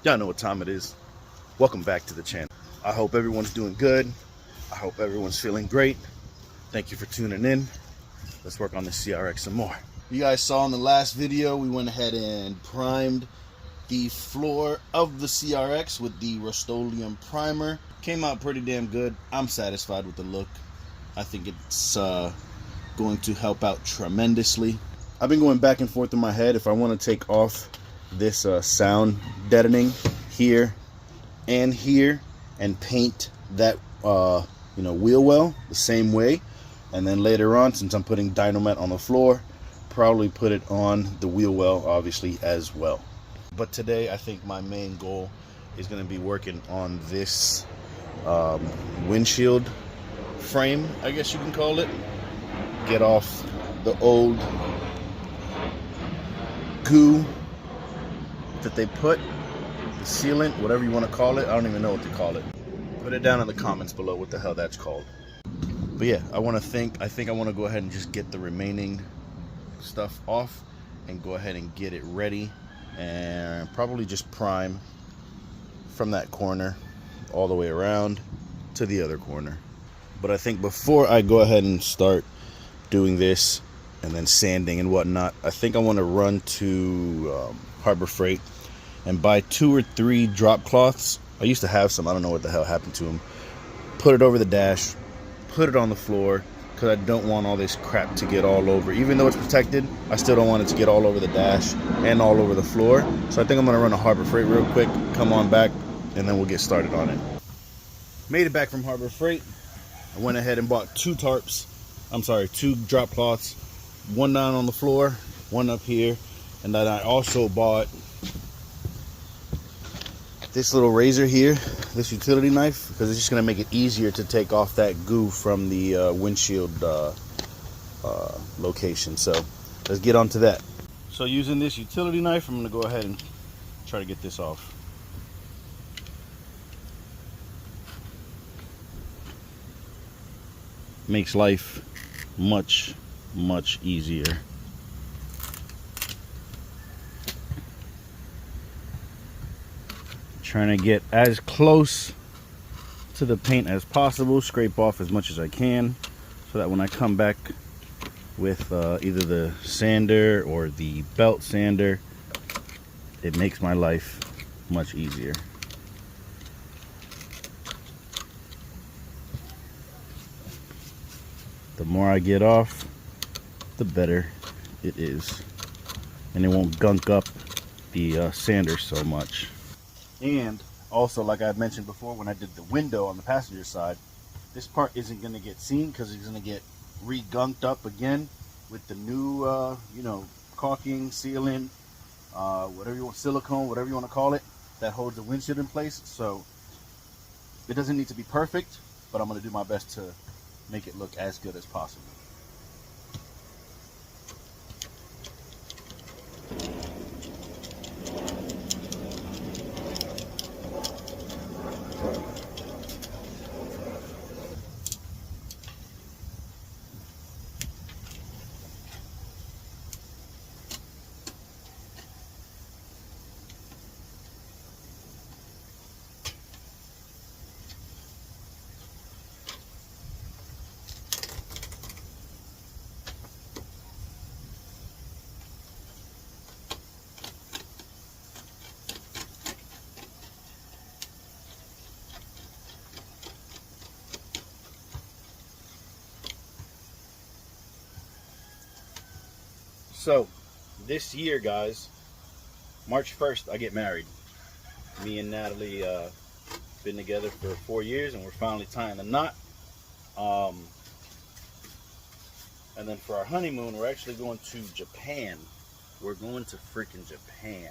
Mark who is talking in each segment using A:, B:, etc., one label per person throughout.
A: Y'all know what time it is. Welcome back to the channel. I hope everyone's doing good. I hope everyone's feeling great. Thank you for tuning in. Let's work on this CRX some more. You guys saw in the last video, we went ahead and primed the floor of the CRX with the Rust-Oleum primer. Came out pretty damn good. I'm satisfied with the look. I think it's going to help out tremendously. I've been going back and forth in my head if I want to take off this sound deadening here and here and paint that wheel well the same way, and then later on, since I'm putting Dynomet on the floor, probably put it on the wheel well obviously as well. But today I think my main goal is going to be working on this windshield frame, I guess you can call it. Get off the old goo that they put, the sealant, whatever you want to call it. I don't even know what to call it. Put it down in the comments below what the hell that's called. But yeah, I think I want to go ahead and just get the remaining stuff off and go ahead and get it ready, and probably just prime from that corner all the way around to the other corner. But I think before I go ahead and start doing this and then sanding and whatnot, I think I want to run to Harbor Freight and buy 2 or 3 drop cloths. I used to have some, I don't know what the hell happened to them. Put it over the dash, put it on the floor, because I don't want all this crap to get all over. Even though it's protected, I still don't want it to get all over the dash and all over the floor. So I think I'm going to run to Harbor Freight real quick, come on back, and then we'll get started on it. Made it back from Harbor Freight. I went ahead and bought 2 drop cloths. One down on the floor, one up here. And then I also bought this little razor here, this utility knife, because it's just going to make it easier to take off that goo from the windshield location. So let's get on to that. So using this utility knife, I'm going to go ahead and try to get this off. Makes life much easier. Trying to get as close to the paint as possible, scrape off as much as I can, so that when I come back with either the sander or the belt sander, it makes my life much easier. The more I get off, the better it is, and it won't gunk up the sander so much. And also, like I mentioned before, when I did the window on the passenger side, this part isn't going to get seen because it's going to get re-gunked up again with the new caulking, sealant, whatever you want, silicone, whatever you want to call it, that holds the windshield in place. So it doesn't need to be perfect, but I'm going to do my best to make it look as good as possible. So this year, guys, March 1st, I get married. Me and Natalie been together for 4 years, and we're finally tying the knot. And then for our honeymoon, we're actually going to Japan. We're going to freaking Japan.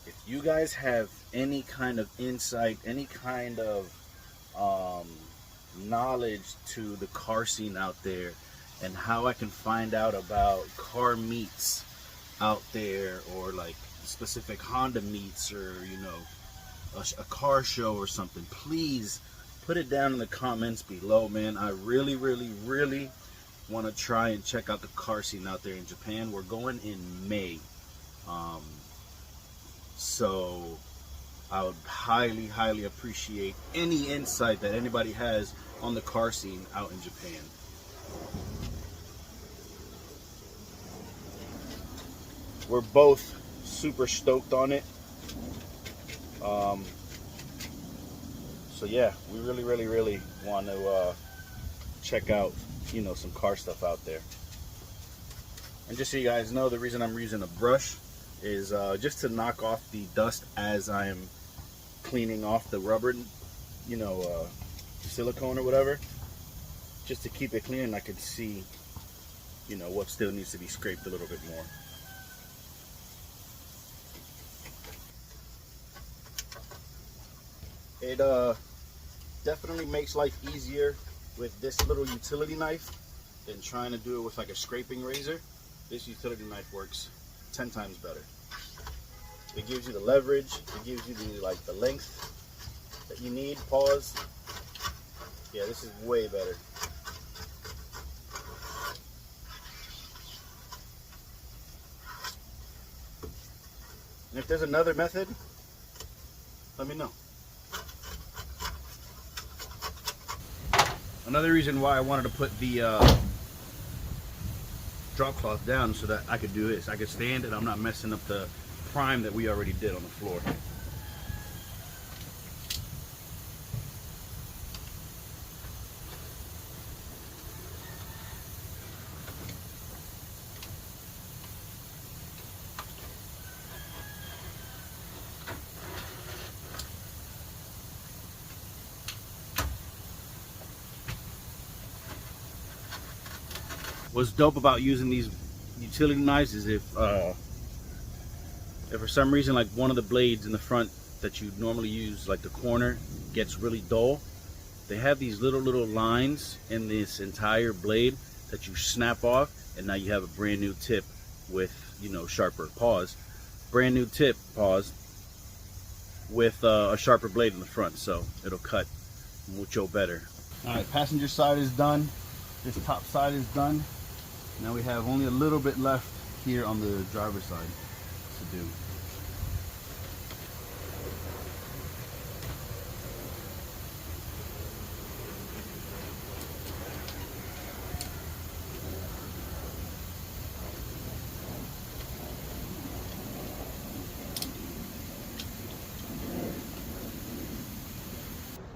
A: If you guys have any kind of insight, any kind of knowledge to the car scene out there, and how I can find out about car meets out there, or like specific Honda meets, or a car show or something, please put it down in the comments below, man. I really want to try and check out the car scene out there in Japan. We're going in May, so I would highly appreciate any insight that anybody has on the car scene out in Japan. We're both super stoked on it. So yeah, we really want to check out, you know, some car stuff out there. And just so you guys know, the reason I'm using a brush is just to knock off the dust as I'm cleaning off the rubber, you know, silicone or whatever, just to keep it clean, and I could see, you know, what still needs to be scraped a little bit more. It definitely makes life easier with this little utility knife than trying to do it with like a scraping razor. This utility knife works 10 times better. It gives you the leverage, it gives you the length that you need. Pause. Yeah, this is way better. And if there's another method, let me know. Another reason why I wanted to put the drop cloth down so that I could do this. I could stand it, I'm not messing up the prime that we already did on the floor. What's dope about using these utility knives is if for some reason, like one of the blades in the front that you normally use, like the corner, gets really dull, they have these little lines in this entire blade that you snap off, and now you have a brand new tip with, you know, sharper. Pause. Brand new tip. Pause. With a sharper blade in the front, so it'll cut mucho better. All right, passenger side is done. This top side is done. Now we have only a little bit left here on the driver's side to do.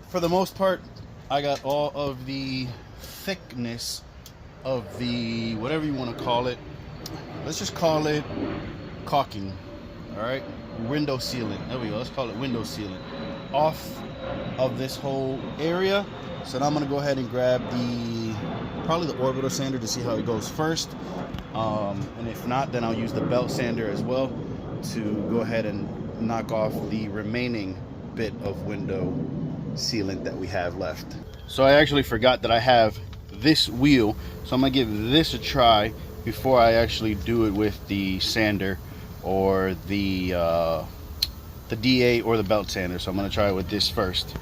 A: For the most part, I got all of the thickness of the, whatever you want to call it, let's just call it caulking, all right, window sealant, there we go, let's call it window sealant, off of this whole area. So now I'm going to go ahead and grab probably the orbital sander to see how it goes first, and if not, then I'll use the belt sander as well to go ahead and knock off the remaining bit of window sealant that we have left. So I actually forgot that I have this wheel, so I'm gonna give this a try before I actually do it with the sander or the DA or the belt sander. So I'm gonna try it with this first.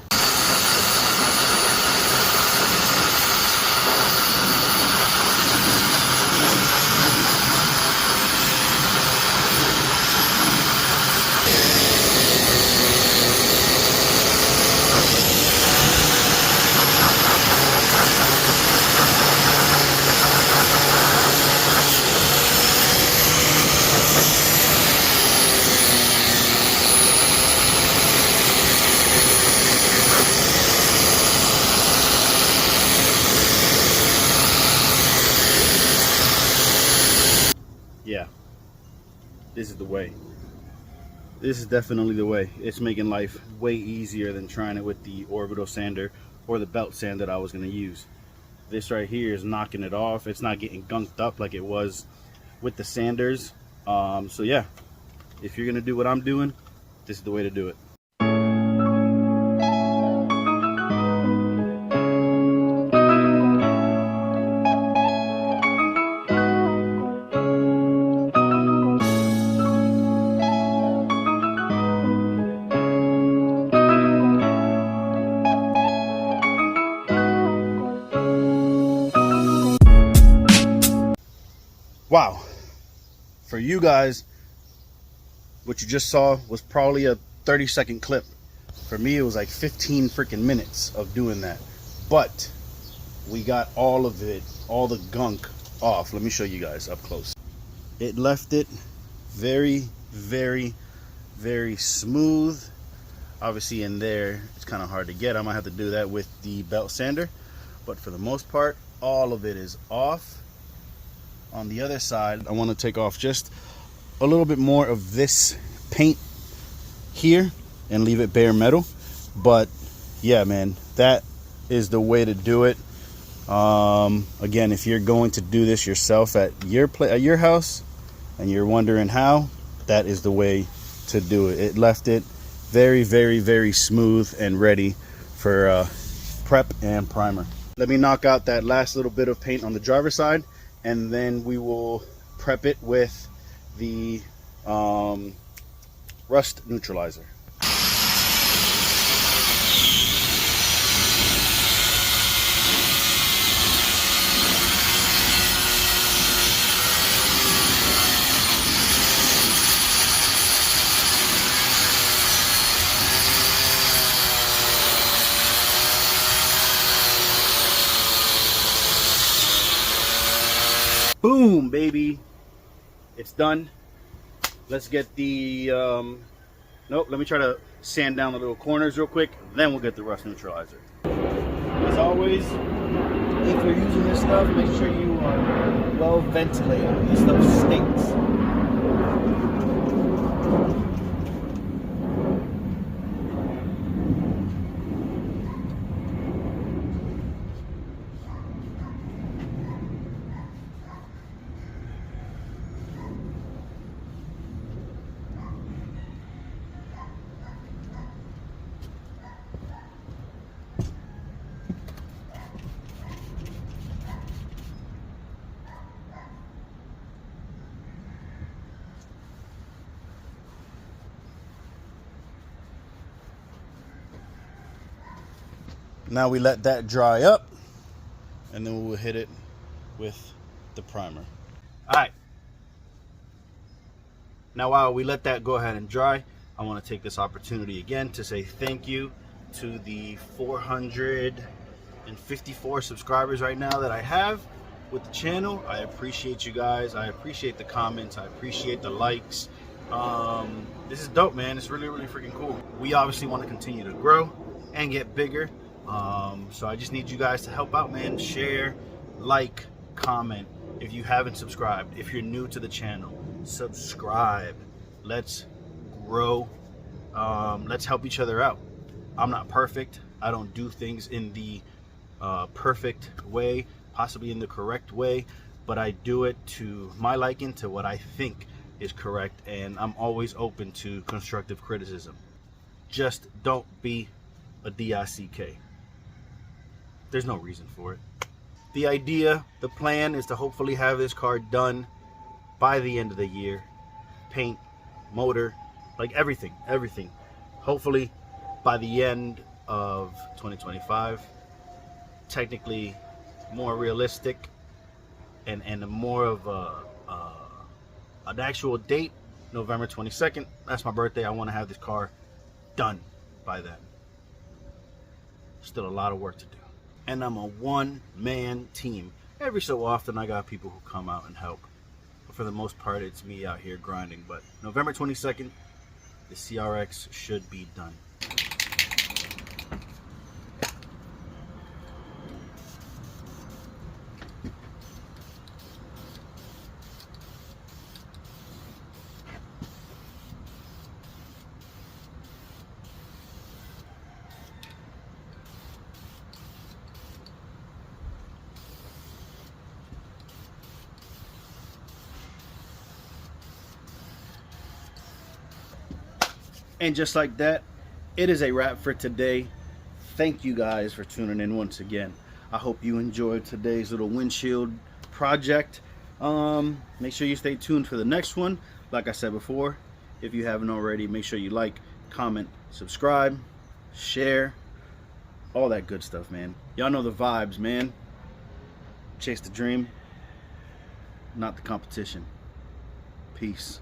A: Yeah, this is the way. This is definitely the way. It's making life way easier than trying it with the orbital sander or the belt sand that I was going to use. This right here is knocking it off. It's not getting gunked up like it was with the sanders. So yeah, if you're going to do what I'm doing, this is the way to do it. Wow, for you guys, what you just saw was probably a 30-second clip. For me, it was like 15 freaking minutes of doing that. But we got all of it, all the gunk off. Let me show you guys up close. It left it very, very, very smooth. Obviously in there, it's kind of hard to get. I might have to do that with the belt sander. But for the most part, all of it is off. On the other side, I want to take off just a little bit more of this paint here and leave it bare metal. But yeah, man, that is the way to do it. Again, if you're going to do this yourself at your house and you're wondering how, that is the way to do it. It left it very, very, very smooth and ready for prep and primer. Let me knock out that last little bit of paint on the driver's side, and then we will prep it with the rust neutralizer. Boom, baby, it's done. Let's get the nope, let me try to sand down the little corners real quick, then we'll get the rust neutralizer. As always, if you're using this stuff, make sure you are well ventilated. This stuff stinks. Now we let that dry up, and then we'll hit it with the primer. All right. Now while we let that go ahead and dry, I want to take this opportunity again to say thank you to the 454 subscribers right now that I have with the channel. I appreciate you guys. I appreciate the comments. I appreciate the likes. This is dope, man. It's really, really freaking cool. We obviously want to continue to grow and get bigger. So I just need you guys to help out, man. Share, like, comment. If you haven't subscribed, if you're new to the channel, subscribe. Let's grow. Let's help each other out. I'm not perfect. I don't do things in the perfect way, possibly in the correct way, but I do it to my liking, to what I think is correct, and I'm always open to constructive criticism. Just don't be a DICK. There's no reason for it. The idea, the plan is to hopefully have this car done by the end of the year. Paint, motor, like everything. Hopefully by the end of 2025. Technically more realistic and more of an actual date, November 22nd. That's my birthday. I want to have this car done by then. Still a lot of work to do. And I'm a one-man team. Every so often I got people who come out and help. But for the most part, it's me out here grinding. But November 22nd, the CRX should be done. And just like that, it is a wrap for today. Thank you guys for tuning in once again. I hope you enjoyed today's little windshield project. Make sure you stay tuned for the next one. Like I said before, if you haven't already, make sure you like, comment, subscribe, share, all that good stuff, man. Y'all know the vibes, man. Chase the dream, not the competition. Peace.